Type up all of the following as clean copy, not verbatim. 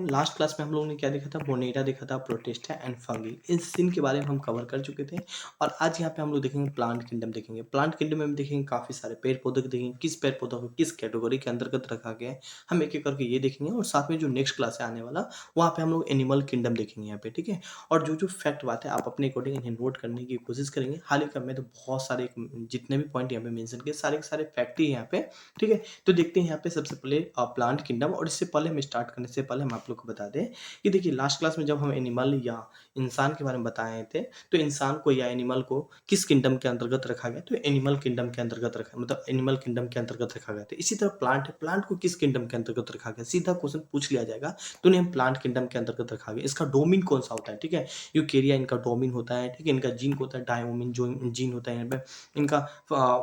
Last class में हम लोगों ने क्या देखा था, मोनेरा देखा था, प्रोटिस्टा एंड फंगी, इन तीन के बारे में हम कवर कर चुके थे। और आज यहाँ पे हम लोग देखेंगे प्लांट किंगडम देखेंगे। प्लांट किंगडम में हम देखेंगे काफ़ी सारे पेड़ पौधे को देखेंगे, किस पेड़ पौधों को किस कैटेगरी के अंतर्गत रखा गया है, हम एक एक करके ये देखेंगे। और साथ में जो नेक्स्ट क्लास है आने वाला, वहाँ पे हम लोग एनिमल किंगडम देखेंगे यहाँ पे, ठीक है। और जो जो फैक्ट बात है आप अपने अकॉर्डिंग इन्हें नोट करने की कोशिश करेंगे। हाल ही में तो बहुत सारे जितने भी पॉइंट यहाँ पे मेंशन किए सारे के सारे फैक्ट ही यहाँ पे, ठीक है। तो देखते हैं यहाँ पे सबसे पहले प्लांट किंगडम। और इससे पहले हम स्टार्ट करने से पहले हम आप लोग को बता दें कि देखिए लास्ट क्लास में जब हम एनिमल या इंसान के बारे में बताए थे, तो इंसान को या एनिमल को किस किंगडम के अंतर्गत रखा गया, तो एनिमल किंगडम के अंतर्गत रखा, मतलब एनिमल किंगडम के अंतर्गत रखा गया था। इसी तरह प्लांट है, प्लांट को किस किंगडम के अंतर्गत रखा गया, सीधा क्वेश्चन पूछ लिया जाएगा तो उन्हें हम प्लांट किंगडम के अंतर्गत रखा गया। इसका डोमेन कौन सा होता है, ठीक है। यूकेरिया इनका डोमेन होता है, ठीक है। इनका जीन होता है डायोमिन, जो जीन होता है यहाँ पे। इनका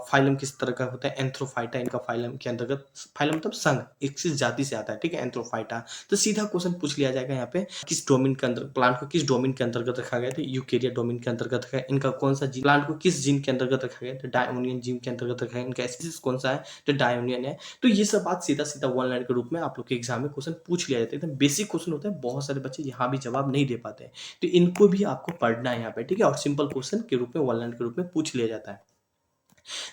फाइलम किस तरह का होता है, एंथ्रोफाइटा इनका फाइलम के अंतर्गत, फाइलम मतलब संघ, एक जाति से आता है, ठीक है, एंथ्रोफाइटा। तो सीधा क्वेश्चन पूछ लिया जाएगा यहाँ पे किस डोमेन के अंदर, प्लांट को किस डोमेन के अंतर्गत रखा गया, तो यूकेरिया डोमेन के अंतर्गत रखा है। इनका कौन सा जीन, प्लांट को किस जीन के अंतर्गत रखा गया, तो डायोनियन जीन के अंतर्गत रखा है। इनका स्पीसीज कौन सा है, तो डायोनियन है। तो ये सब बात सीधा सीधा वन लाइन के रूप में आप लोग के एग्जाम में क्वेश्चन पूछ लिया जाता है। एकदम बेसिक क्वेश्चन होता है, बहुत सारे बच्चे यहाँ भी जवाब नहीं दे पाते हैं, तो इनको भी आपको पढ़ना है यहाँ पे, ठीक है। और सिंपल क्वेश्चन के रूप में वन लाइन के रूप में पूछ लिया जाता है।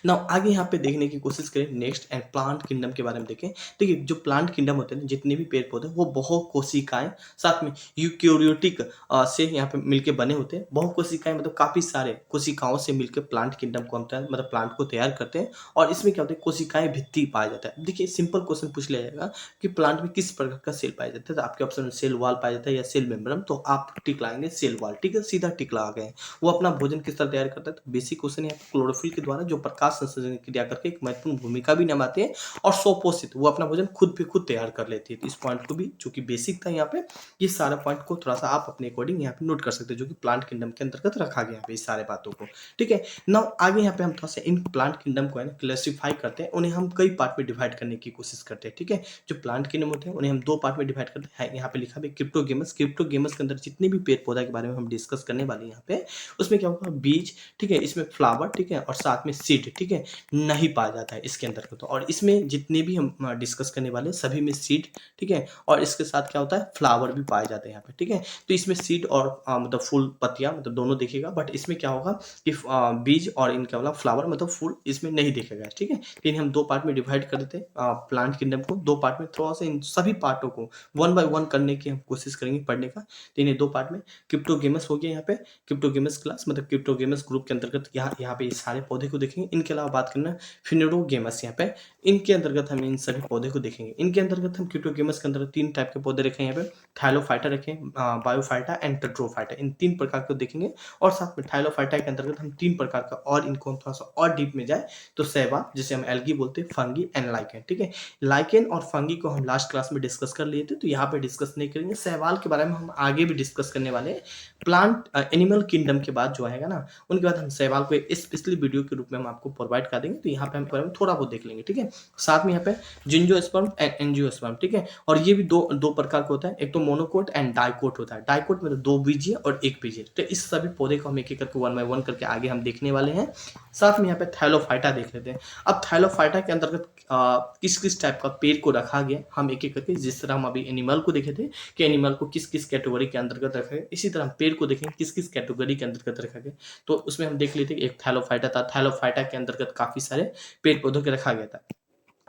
नाउ आगे यहाँ पे देखने की कोशिश करें नेक्स्ट एंड प्लांट किंगडम के बारे में देखें। देखिए जो प्लांट किंगडम होते हैं, जितने भी पेड़ पौधे, वो बहु कोशिकाएं साथ में यूकेरियोटिक से यहाँ पे मिलके बने होते हैं। बहु कोशिकाएं मतलब काफी सारे कोशिकाओं से मिलकर प्लांट किंगडम को मतलब प्लांट को तैयार करते हैं। और इसमें क्या होता है, कोशिकाएं भित्ति पाया जाता है। देखिए सिंपल क्वेश्चन पूछ लिया जाएगा कि प्लांट में किस प्रकार का सेल पाया जाता है, तो आपके ऑप्शन में सेल वॉल पाया जाता है या सेल मेम्ब्रेन, तो आप टिक लगाएंगे सेल वॉल, ठीक है, सीधा टिक लगा गए। वो अपना भोजन किस तरह तैयार करता है, तो बेसिक क्वेश्चन यहाँ क्लोरोफिल के द्वारा जो प्रकाश संश्लेषण क्रिया करके एक महत्वपूर्ण भूमिका भी निभाते हैं। और स्वपोषित, वो अपना भोजन खुद पे खुद तैयार कर लेती है। तो इस पॉइंट को भी, जो कि बेसिक था यहाँ पे, ये सारे पॉइंट को थोड़ा सा आप अपने अकॉर्डिंग यहाँ पे नोट कर सकते हैं, जो कि प्लांट किंगडम के अंतर्गत रखा गया है इस सारे बातों को, ठीक है। नाउ आगे यहाँ पे हम थोड़ा सा इन प्लांट किंगडम को है ना क्लासिफाई करते हैं, उन्हें हम कई पार्ट में डिवाइड करने की कोशिश करते हैं, ठीक है। जो प्लांट किंगडम होते हैं उन्हें हम दो पार्ट में डिवाइड करते हैं। यहाँ पे लिखा है क्रिप्टोगेमस। क्रिप्टोगेमस के अंदर जितने भी पेड़ पौधा के बारे में हम डिस्कस करने वाले हैं यहाँ पे, उसमें क्या होगा, बीज, ठीक है, इसमें फ्लावर, ठीक है, और साथ में सीड, ठीक है, नहीं पाया जाता है इसके अंदर। तो और इसमें जितने भी हम डिस्कस करने वाले सभी में सीड, ठीक है, और इसके साथ क्या होता है, फ्लावर भी पाए जाते हैं यहाँ पे, ठीक है। तो इसमें सीड और मतलब फूल पत्तियां मतलब दोनों देखेगा, बट इसमें क्या होगा कि बीज और इनका वाला फ्लावर मतलब फूल इसमें नहीं देखेगा, ठीक है। तो इन्हें हम दो पार्ट में डिवाइड कर देते हैं प्लांट किंगडम को, दो पार्ट में। थोड़ा सा इन सभी पार्टों को वन बाय वन करने की हम कोशिश करेंगे पढ़ने का। तो इन्हें दो पार्ट में, क्रिप्टोगेमस हो गया यहाँ पे, क्रिप्टोगेमस क्लास मतलब क्रिप्टोगेमस ग्रुप के अंतर्गत यहाँ पे इस सारे पौधे को देखेंगे। इनके अलावा बात करना फिनेरोगेमस यहाँ पे, इनके अंतर्गत हम इन सभी पौधे को देखेंगे। इनके अंतर्गत हम क्रिप्टोगेमस के अंतर्गत तीन टाइप के पौधे रखे हैं यहाँ पे, थाइलोफाइटा रखें, बायोफाइटा एंड टेट्रोफाइटा, इन तीन प्रकार को देखेंगे। और साथ में थाइलोफाइटा के अंतर्गत हम तीन प्रकार का, और इनको हम थोड़ा सा और डीप में जाए तो शैवाल, जिसे हम एल्गी बोलते हैं, फंगी एंड लाइकेन, ठीक है। लाइकेन और फंगी को हम लास्ट क्लास में डिस्कस कर लिए थे, तो यहाँ पे डिस्कस नहीं करेंगे। शैवाल के बारे में हम आगे भी डिस्कस करने वाले हैं। प्लांट एनिमल किंगडम के बाद जो आएगा ना, उनके बाद हम शैवाल को एक स्पेशली वीडियो के रूप में हम आपको प्रोवाइड कर देंगे। तो यहाँ पे हम थोड़ा बहुत देख लेंगे, ठीक है। साथ में यहाँ पे जिंजोस्पर्म एंड एंजियोस्पर्म, ठीक है। और ये भी दो दो प्रकार का होता है, एक तो मोनोकोट एंड डाइकोट होता है। डाइकोट मतलब दो बीजीय और एक बीजीय। तो इस सभी पौधे को हम एक एक करके वन बाय वन करके आगे हम देखने वाले हैं। साथ में यहाँ पे थाइलोफाइटा देख लेते हैं। अब थाइलोफाइटा के अंतर्गत किस किस टाइप का पेड़ को रखा गया, हम एक एक करके, जिस तरह हम अभी एनिमल को देखे थे कि एनिमल को किस किस कैटेगरी के अंतर्गत रखा गया, इसी तरह हम पेड़ को देखेंगे किस किस कैटेगरी के अंतर्गत रखा गया। तो उसमें हम देख लेते हैं एक थाइलोफाइटा था। थाइलोफाइटा के अंतर्गत काफी सारे पेड़ पौधों के रखा गया था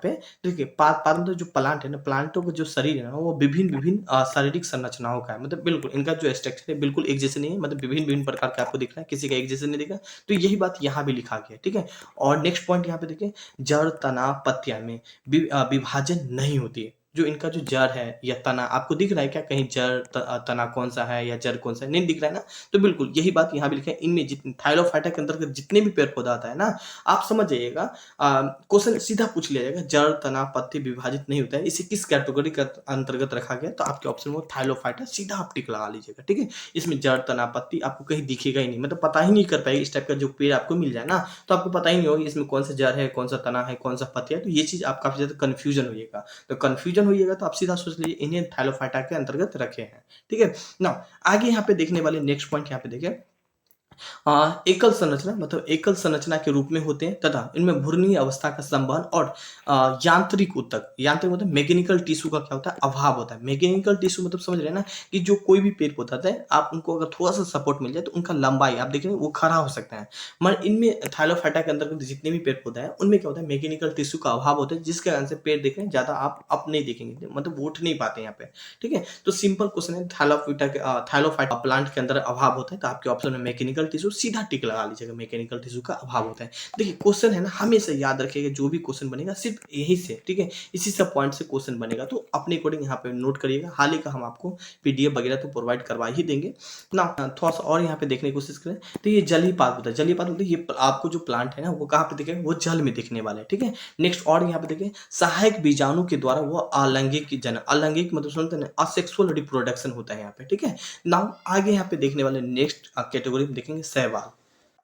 पे। देखिए मतलब जो प्लांट है ना, प्लांटों का जो शरीर है ना, वो विभिन्न विभिन्न शारीरिक संरचनाओं का है। मतलब बिल्कुल इनका जो स्ट्रक्चर है बिल्कुल एक जैसे नहीं है, मतलब विभिन्न विभिन्न प्रकार के आपको दिख रहा है, किसी का एक जैसे नहीं दिखा। तो यही बात यहाँ भी लिखा गया है, ठीक है। और नेक्स्ट पॉइंट यहाँ पे देखिए, जड़ तना पत्तियां में विभाजन नहीं होती है। जो इनका जो जड़ है या तना, आपको दिख रहा है क्या कहीं जड़ तना कौन सा है या जड़ कौन सा है, नहीं दिख रहा है ना। तो बिल्कुल यही बात यहाँ भी लिखा है। इनमें जितने थाइलोफाइटा के अंतर्गत जितने भी पेड़ पौधा आता है ना, आप समझ जाइएगा, क्वेश्चन सीधा पूछ लिया जाएगा, जड़ तना पत्ती विभाजित नहीं होता है, इसे किस कैटेगरी के अंतर्गत रखा गया, तो आपके ऑप्शन में थाइलोफाइटा, सीधा आप टिक लगा लीजिएगा, ठीक है। इसमें जड़ तना पत्ती आपको कहीं दिखेगा ही नहीं, मतलब पता ही नहीं कर पाएगा। इस टाइप का जो पेड़ आपको मिल जाए ना, तो आपको पता ही नहीं होगा इसमें कौन सा जड़ है, कौन सा तना है, कौन सा पत्ती है। तो ये चीज आप काफी ज्यादा कंफ्यूजन होइएगा। तो कंफ्यूजन होइएगा तो आप सीधा सोच लीजिए इन्हें थाइलोफाइटा के अंतर्गत रखे हैं, ठीक है ना। आगे यहाँ पे देखने वाले नेक्स्ट पॉइंट यहाँ पे देखें, एकल संरचना मतलब एकल संरचना के रूप में होते हैं तथा इनमें घूर्णीय अवस्था का संवहन और यांत्रिक ऊतक, यांत्रिक मतलब मैकेनिकल टिश्यू का क्या होता है, अभाव होता है। मैकेनिकल टिश्यू मतलब समझ रहे हैं ना कि जो कोई भी पेड़ पौधा होता है, आप उनको अगर थोड़ा सा सपोर्ट मिल जाए तो उनका लंबाई आप देखेंगे वो खड़ा हो सकता है। मगर इनमें थाइलोफाइटा के अंतर्गत जितने भी पेड़ पौधा है उनमें क्या होता है, मैकेनिकल टिश्यू का अभाव होता है, जिसके कारण से पेड़ देखें ज्यादा आप अप नहीं देखेंगे, मतलब वो उठ नहीं पाते यहाँ पे। ठीक है, तो सिंपल क्वेश्चन है, थाइलोफाइटा प्लांट के अंदर अभाव होता है, तो आपके ऑप्शन में मैकेनिकल टिश्यू सीधा टिक लगा लीजिएगा, मैकेनिकल टिश्यू का अभाव होता है। देखिए क्वेश्चन है ना, हमेशा याद रखिएगा जो भी क्वेश्चन बनेगा सिर्फ यही से, ठीक है, इसी सब पॉइंट से क्वेश्चन बनेगा, तो अपने अकॉर्डिंग यहाँ पे नोट करिएगा। हाल ही का हम आपको पीडीएफ वगैरह तो प्रोवाइड करवा ही देंगे ना। थोड़ा सा और यहाँ पे देखने की कोशिश करें तो ये जल ही पात होता है, जल ही पात होता है, ये आपको जो प्लांट है ना वो कहाँ पे दिखेगा, वो जल में दिखने वाला है। ठीक है, नेक्स्ट और यहाँ पे देखिए, सहायक बीजाणु के द्वारा वो अलैंगिक जन, अलैंगिक मतलब सुनते हैं असेक्सुअल रिप्रोडक्शन होता है यहाँ पे। ठीक है, नाउ आगे यहाँ पे देखने वाले नेक्स्ट कैटेगरी में देखेंगे शैवाल,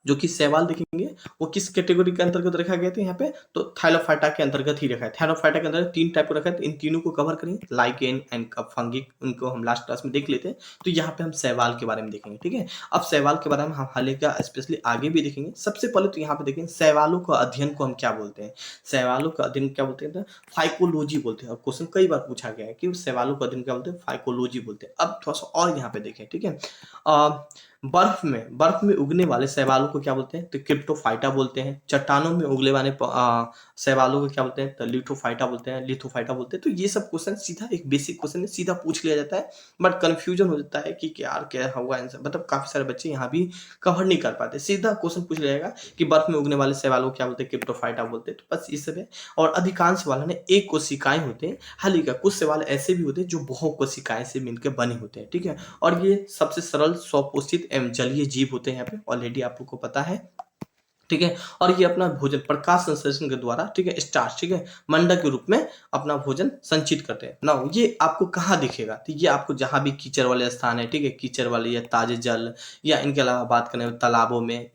जो कि शैवाल देखेंगे वो किस कैटेगरी के अंतर्गत रखा गया था यहाँ पे, तो थाइलोफाइटा के अंतर्गत ही रखा है। थाइलोफाइटा के अंतर्गत तीन टाइप को रखा है, तो इन तीनों को कवर करेंगे, लाइकेन एंड फंगी, उनको हम लास्ट क्लास में देख लेते हैं। तो यहाँ पे हम शैवाल के बारे में देखेंगे। ठीक है, अब शैवाल के बारे में हम हाल का स्पेशली आगे भी देखेंगे। सबसे पहले तो यहाँ पे देखेंगे शैवालों का अध्ययन को हम क्या बोलते हैं, शैवालों का अध्ययन क्या बोलते हैं, तो फाइकोलॉजी बोलते हैं। और क्वेश्चन कई बार पूछा गया है कि शैवालों का अध्ययन क्या बोलते हैं, फाइकोलॉजी बोलते हैं। अब थोड़ा सा और यहाँ पे देखें। ठीक है, बर्फ में उगने वाले शैवालों को क्या बोलते हैं, तो क्रिप्टोफाइटा बोलते हैं। चट्टानों में उगने वाले शैवालों को क्या बोलते हैं, तो लिथोफाइटा बोलते हैं, लिथोफाइटा बोलते हैं। तो ये सब क्वेश्चन सीधा एक बेसिक क्वेश्चन है, सीधा पूछ लिया जाता है, बट कंफ्यूजन हो जाता है कि यार क्या होगा आंसर, मतलब काफी सारे बच्चे यहाँ भी कवर नहीं कर पाते। सीधा क्वेश्चन पूछ लिया जाएगा कि बर्फ में उगने वाले शैवालों को क्या बोलते हैं, क्रिप्टोफाइटा बोलते हैं। तो बस ये सब है। और अधिकांश शैवालों ने एक कोशिकाएं होते हैं, हालांकि का कुछ शैवाल ऐसे भी होते हैं जो बहु कोशिकाएं से मिलकर बने होते हैं। ठीक है, और ये सबसे सरल स्वपोषित एवं जलीय जीव होते हैं, यहाँ पे ऑलरेडी आप लोग को पता है। ठीक है, और ये अपना भोजन प्रकाश संश्लेषण के द्वारा, ठीक है, स्टार्च, ठीक है, मंडक के रूप में अपना भोजन संचित करते हैं ना। ये आपको कहाँ दिखेगा, तो ये आपको जहां भी कीचड़ वाले स्थान है, ठीक है, कीचड़ वाले या ताजे जल, या इनके अलावा बात करें तालाबों में,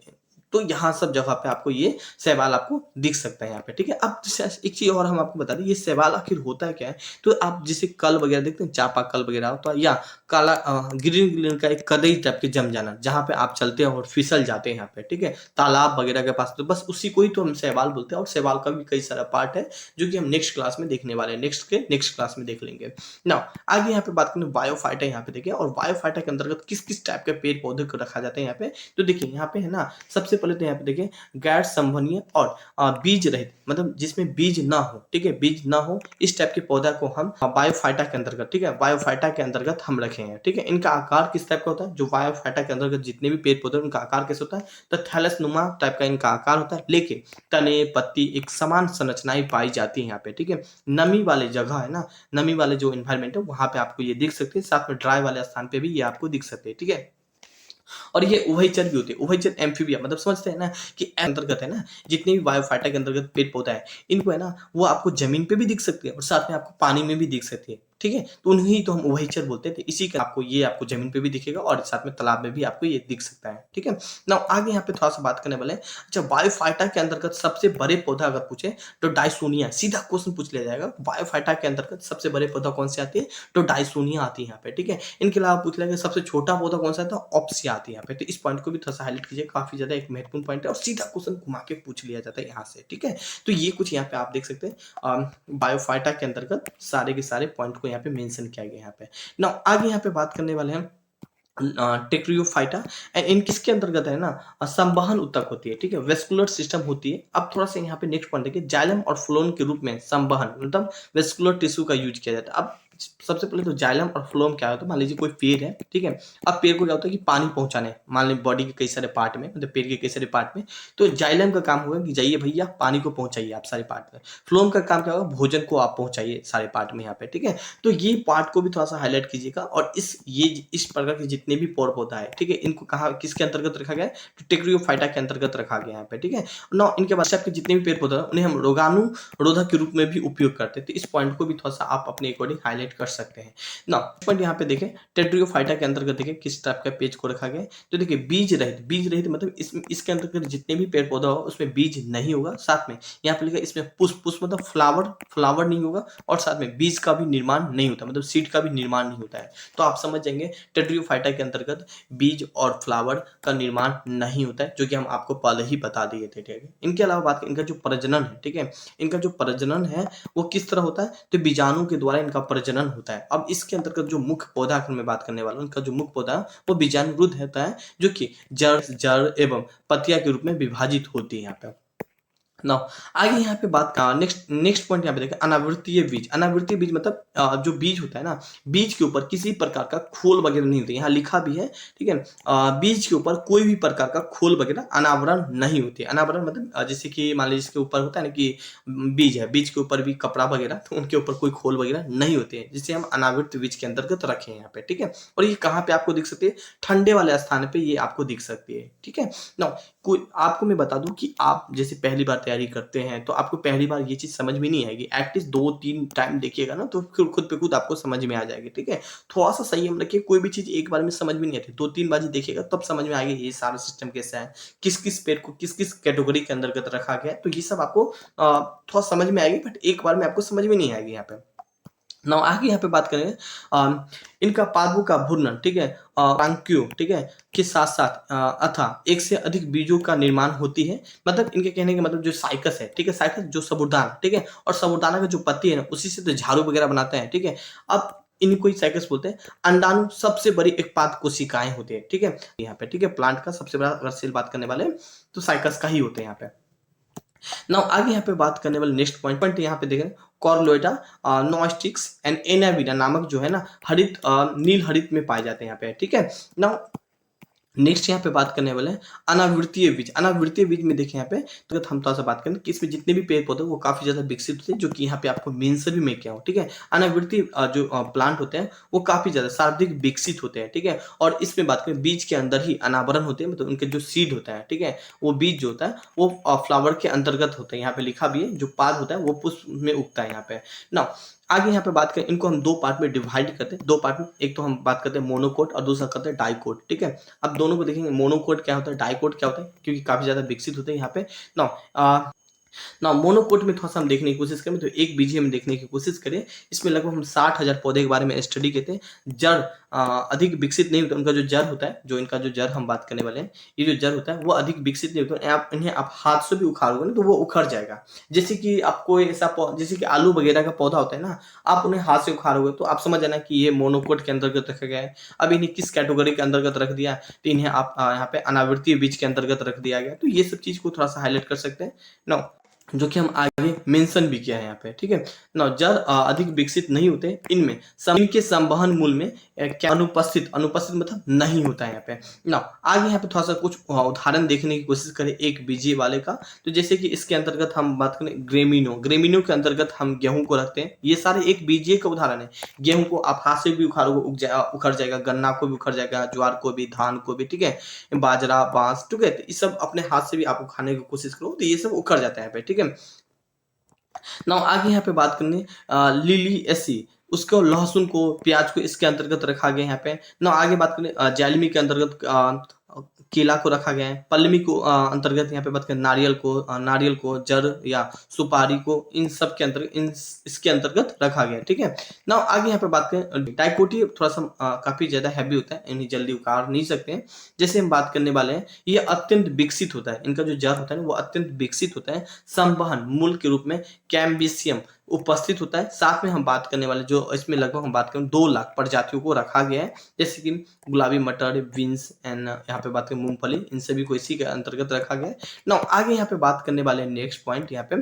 तो यहाँ सब जगह पे आपको ये शैवाल आपको दिख सकता है यहाँ पे। ठीक है, अब एक चीज और हम आपको बता दें, ये शैवाल आखिर होता है क्या है, तो आप जैसे कल वगैरह देखते हैं, चापा कल वगैरह होता है, या काला ग्रीन ग्रीन का एक कदई टाइप के जम जाना, जहाँ पे आप चलते हैं और फिसल जाते हैं यहाँ पे। ठीक है, तालाब वगैरह के पास, तो बस उसी को ही तो हम शैवाल बोलते हैं। और शैवाल का भी कई सारा पार्ट है जो कि हम नेक्स्ट क्लास में देखने वाले हैं, नेक्स्ट क्लास में देख लेंगे ना। आगे यहाँ पे बात करें बायोफाइटा, यहाँ पे देखिए, और बायोफाइटा के अंतर्गत किस किस टाइप के पेड़ पौधे को रखा जाता है यहाँ पे, तो देखिए यहाँ पे है ना, सबसे पहले तो यहाँ पे देखिए गैर संवहनीय और बीज रहित, मतलब जिसमें बीज ना हो, ठीक है, बीज ना हो, इस टाइप के पौधा को हम बायोफाइटा के अंतर्गत, ठीक है, बायोफाइटा के अंतर्गत हम रखे हैं। ठीक है, इनका आकार किस टाइप का होता है, जो बायोफाइटा के अंतर्गत जितने भी पेड़ पौधे उनका आकार कैसे होता है, तो थैलस नुमा टाइप का इनका आकार होता है, लेकिन तने पत्ती एक समान संरचनाएं पाई जाती है यहाँ पे। ठीक है, नमी वाले जगह है ना, नमी वाले जो इन्वायरमेंट है वहां पे आपको ये दिख सकते हैं, साथ में ड्राई वाले स्थान पे भी ये आपको दिख सकते हैं। ठीक है, और ये उभयचर भी होते हैं, उभयचर एम्फीबिया, मतलब समझते हैं ना कि अंतर्गत है ना, जितने भी बायोफाइटा के अंतर्गत पेड़ पौधा है, इनको है ना वो आपको जमीन पे भी दिख सकते हैं और साथ में आपको पानी में भी दिख सकते हैं। ठीक है, तो उन्हीं तो हम उभयचर बोलते हैं। तो इसी का आपको ये आपको जमीन पे भी दिखेगा और साथ में तालाब में भी आपको ये दिख सकता है। ठीक है, ना आगे यहाँ पे थोड़ा सा बात करने वाले हैं। अच्छा, बायोफाइटा के अंतर्गत सबसे बड़े पौधा अगर पूछे तो डायसोनिया, सीधा क्वेश्चन पूछ लिया जाएगा, बायोफाइटा के अंतर्गत सबसे बड़े पौधा कौन से आती है, तो डायसोनिया आती है यहाँ पे। ठीक है, इनके अलावा पूछ लिया गया सबसे छोटा पौधा कौन सा है, तो ऑप्सिया आती है यहाँ पे। तो इस पॉइंट को भी थोड़ा सा हाईलाइट कीजिए, काफी ज्यादा एक महत्वपूर्ण पॉइंट है और सीधा क्वेश्चन घुमा के पूछ लिया जाता है यहाँ से। ठीक है, तो ये कुछ यहाँ पे आप देख सकते हैं, बायोफाइटा के अंतर्गत सारे के सारे पॉइंट को यहाँ पे मेंशन किया गया यहाँ पे ना। आगे यहाँ पे बात करने वाले हैं टेक्रियोफाइटा, एंड इन किसके अंतर्गत है ना, संवहन ऊतक होती है। ठीक है, वेस्कुलर सिस्टम होती है। अब थोड़ा सा यहाँ पे नेक्स्ट पॉइंट देखिए, जाइलम और फ्लोएम के रूप में संवहन मतलब वेस्कुलर टिश्यू का यूज किया जाता है। अब सबसे पहले तो जाइलम और फ्लोएम क्या होता है, मान लीजिए कोई पेड़ है, ठीक है, अब पेड़ को क्या होता है कि पानी पहुंचाने, मान लीजिए बॉडी के कई सारे पार्ट में, मतलब पेड़ के कई सारे पार्ट में, तो जाइलम का काम होगा कि जाइए भैया पानी को पहुंचाइए आप सारे पार्ट में। फ्लोएम का काम क्या होगा, भोजन को आप पहुंचाइए सारे पार्ट में यहाँ पे। ठीक है, तो ये पार्ट को भी थोड़ा सा हाईलाइट कीजिएगा। और इस प्रकार के जितने भी पेड़ पौधा है, ठीक है, इनको कहा किसके अंतर्गत रखा गया है, तो टेक्रियोफाइटा के अंतर्गत रखा गया यहाँ पे। ठीक है, नौ इनके बाद आपके जितने भी पेड़ पौधे हैं उन्हें हम रोगाणु रोधक के रूप में भी उपयोग करते हैं। तो इस पॉइंट को भी थोड़ा सा आप अपने अकॉर्डिंग हाईलाइट हाईलाइट कर सकते हैं ना। पॉइंट यहाँ पे देखें, टेट्रियोफाइटा के अंतर्गत देखें किस टाइप का पेज को रखा गया है। तो देखिए बीज रहित मतलब इसके अंतर्गत जितने भी पेड़ पौधा होगा उसमें बीज नहीं होगा। साथ में यहाँ पे लिखा है इसमें पुष्प मतलब फ्लावर नहीं होगा, और साथ में बीज का भी निर्माण नहीं होता, मतलब सीड का भी निर्माण नहीं होता है। तो आप समझ जाएंगे टेट्रियोफाइटा के अंतर्गत बीज और फ्लावर का निर्माण नहीं होता है, जो कि हम आपको पहले ही बता दिए थे। ठीक है, इनके अलावा बात करें इनका जो प्रजनन है, ठीक है, इनका जो प्रजनन है वो किस तरह होता है, तो बीजाणु के द्वारा इनका प्रजनन होता है। अब इसके अंतर्गत जो मुख्य पौधा अगर मैं बात करने वाला हूँ, इनका जो मुख्य पौधा है वो बीजाणुरुद्ध होता है, जो कि जड़ एवं पत्तियां के रूप में विभाजित होती है यहाँ पे। नाउ आगे यहाँ पे बात का नेक्स्ट पॉइंट यहाँ पे देखें, अनावृतीय बीज। अनावृतीय बीज मतलब जो बीज होता है ना, बीज के ऊपर किसी प्रकार का खोल वगैरह नहीं होती, यहाँ लिखा भी है, ठीक है। बीज के ऊपर कोई भी प्रकार का खोल वगैरह अनावरण नहीं होती है। अनावरण मतलब जैसे कि मान लीजिए इसके ऊपर होता है ना कि बीज है, बीज के ऊपर भी कपड़ा वगैरह, तो उनके ऊपर कोई खोल वगैरह नहीं होते हैं, जिसे हम अनावृत बीज के अंतर्गत रखे हैं यहाँ पे, ठीक है। और ये कहाँ पे आपको दिख सकती है, ठंडे वाले स्थान पे ये आपको दिख सकती है, ठीक है। नाउ कोई आपको मैं बता दूं कि आप जैसे पहली बार तैयारी करते हैं तो आपको पहली बार ये चीज समझ में नहीं आएगी, एटलीस्ट 2-3 टाइम देखिएगा ना तो फिर खुद पे खुद आपको समझ में आ जाएगी, ठीक है। थोड़ा सा संयम रखिए, कोई भी चीज एक बार में समझ में नहीं आती, 2-3 बार देखिएगा तब समझ में आएगा ये सारा सिस्टम कैसा है, किस किस पेड़ को किस किस कैटेगरी के अंतर्गत रखा गया है, तो ये सब आपको थोड़ा समझ में आएगी, बट एक बार में आपको समझ में नहीं आएगी यहाँ पे। नाउ आगे यहाँ पे बात करें इनका पादपों का भूर्णन, ठीक है, अंक्यों, ठीक है, के साथ साथ अथा एक से अधिक बीजों का निर्माण होती है। मतलब इनके कहने का मतलब जो साइकस है, ठीक है, साइकस जो साबूदाना, ठीक है, और साबूदाना का जो पत्ती है ना उसी से तो झाड़ू वगैरह बनाते हैं, ठीक है। अब इनको ही साइकस बोलते हैं। अंडाणु सबसे बड़ी एकपाद कोशिकाएं होती है, ठीक है, यहाँ पे, ठीक है, प्लांट का सबसे बड़ा अगर सेल बात करने वाले तो साइकस का ही होते हैं यहाँ पे। नाउ आगे यहाँ पे बात करने वाले नेक्स्ट पॉइंट यहाँ पे देखें, कॉर्लोइडा नॉस्टिक्स एंड एनाविडा नामक जो है ना हरित नील हरित में पाए जाते हैं यहाँ पे, ठीक है। नाउ नेक्स्ट यहाँ पे बात करने वाले हैं अनावृतीय बीज। अनावृतीय बीज में देखें यहाँ पे तो हम थोड़ा सा बात करें कि इसमें जितने भी पेड़ पौधे वो काफी ज्यादा विकसित होते हैं, जो कि यहाँ पे आपको मेंशन भी मैं किया हूँ, ठीक है। अनावृतीय जो प्लांट होते हैं वो काफी ज्यादा सर्वाधिक विकसित होते हैं, ठीक है। और इसमें बात करें बीज के अंदर ही अनावरण होते हैं, मतलब उनके जो सीड होता है, ठीक है, वो बीज जो होता है वो फ्लावर के अंतर्गत होते हैं। यहाँ पे लिखा भी है जो पाद होता है वो पुष्प में उगता है यहाँ पे ना। आगे यहाँ पे बात करें, इनको हम दो पार्ट में डिवाइड करते हैं, दो पार्ट में, एक तो हम बात करते हैं मोनोकोट और दूसरा करते हैं डाइकोट, ठीक है। अब दोनों को देखेंगे, मोनोकोट क्या होता है, डाइकोट क्या होता है, क्योंकि काफी ज्यादा विकसित होते हैं यहाँ पे ना। ना मोनोकोट में थोड़ा सा हम देखने की कोशिश करें तो एक बीजी हम देखने की कोशिश करें, इसमें लगभग हम 60,000 पौधे के बारे में स्टडी करते हैं। जड़ अधिक विकसित नहीं होता, उनका जो जड़ होता है, जो इनका जो जड़ हम बात करने वाले हैं, ये जो जड़ होता है वो अधिक विकसित नहीं होता। आप इन्हें आप हाथ से भी उखाड़ोगे ना तो वो उखड़ जाएगा। जैसे कि आपको ऐसा जैसे कि आलू वगैरह का पौधा होता है ना, आप उन्हें हाथ से उखाड़ोगे तो आप समझ जाना कि ये मोनोकोट के अंतर्गत रखा गया है। अब इन्हें किस कैटेगरी के अंतर्गत रख दिया तो इन्हें आप यहाँ पे अनावृतीय बीज के अंतर्गत रख दिया गया। तो ये सब चीज को थोड़ा सा हाईलाइट कर सकते हैं ना, जो कि हम आगे मेंशन भी किया है यहाँ पे, ठीक है ना। जड़ अधिक विकसित नहीं होते, इनमें इनके संवहन मूल में क्या अनुपस्थित मतलब नहीं होता है यहाँ पे ना। आगे यहाँ पे थोड़ा सा कुछ उदाहरण देखने की कोशिश करें एक बीजीय वाले का, तो जैसे कि इसके अंतर्गत हम बात करें ग्रेमिनो के अंतर्गत हम गेहूं को रखते हैं। ये सारे एक बीजीय का उदाहरण है। गेहूं को आप हाथ से भी उखाड़ोगे उखड़ जाएगा, गन्ना को भी उखड़ जाएगा, ज्वार को भी, धान को भी, ठीक है, बाजरा, बांस, ठीक है, तो ये सब अपने हाथ से भी आप उखाड़ने की कोशिश करो तो ये सब उखड़ जाता है यहाँ पे, ठीक है। ना आगे यहाँ पे बात करनी लिली एसी, उसको लहसुन को, प्याज को इसके अंतर्गत रखा गया है यहाँ पे ना। आगे बात करें जालिमी के अंतर्गत केला को रखा गया है। पल्लमी को अंतर्गत यहाँ पे बात करें नारियल को, जड़ या सुपारी को, इन सब के अंतर्गत इसके अंतर्गत रखा गया है, ठीक है ना। आगे यहाँ पे बात करें डाइकोटी, थोड़ा सा काफी ज्यादा हैवी होता है, इन्हें जल्दी उखाड़ नहीं सकते हैं। जैसे हम बात करने वाले हैं, ये अत्यंत विकसित होता है, इनका जो जड़ होता है ना वो अत्यंत विकसित होता है। संवहन मूल के रूप में कैम्बिसियम उपस्थित होता है। साथ में हम बात करने वाले जो इसमें लगभग हम बात करें 2 लाख प्रजातियों को रखा गया है, जैसे कि गुलाबी मटर, बीन्स एंड यहाँ पे बात करें मूंगफली, इन सभी को इसी के अंतर्गत रखा गया है ना। आगे यहाँ पे बात करने वाले नेक्स्ट पॉइंट यहाँ पे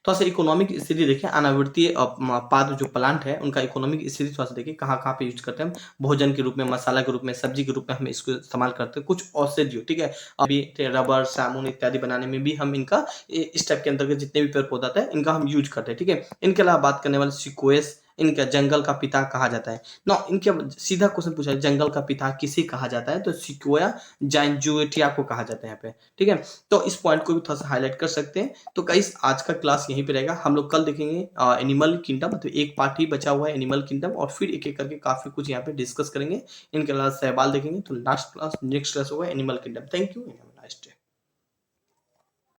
थोड़ा सा इकोनॉमिक स्थिति देखें। अनावृतीय पाद जो प्लांट है उनका इकोनॉमिक स्थिति थोड़ा सा देखिए, कहाँ कहाँ पे यूज करते हैं। भोजन के रूप में, मसाला के रूप में, सब्जी के रूप में हम इसको इस्तेमाल करते हैं। कुछ औषधियों, ठीक है, अभी रबर, साबुन इत्यादि बनाने में भी हम इनका इस टाइप के अंतर्गत जितने भी पेड़ पौधा है इनका हम यूज करते हैं, ठीक है। इनके अलावा बात करने वाले सिकोएस इनका जंगल का पिता कहा जाता है। ना इनके सीधा क्वेश्चन पूछा है, जंगल का पिता किसे कहा जाता है? तो सिक्वोया जायंजुएटिया को कहा जाता है यहाँ पे, ठीक है? तो इस पॉइंट को भी थोड़ा सा हाईलाइट कर सकते हैं। तो गाइस आज का क्लास यहीं पे रहेगा। हम लोग कल देखेंगे एनिमल किंगडम, तो एक पार्ट ही बचा हुआ है एनिमल किंगडम, और फिर एक-एक करके काफ़ी कुछ यहाँ पे डिस्कस करेंगे। इनके अलावा शैवाल देखेंगे। तो लास्ट क्लास नेक्स्ट क्लास होगा एनिमल किंगडम। Thank you.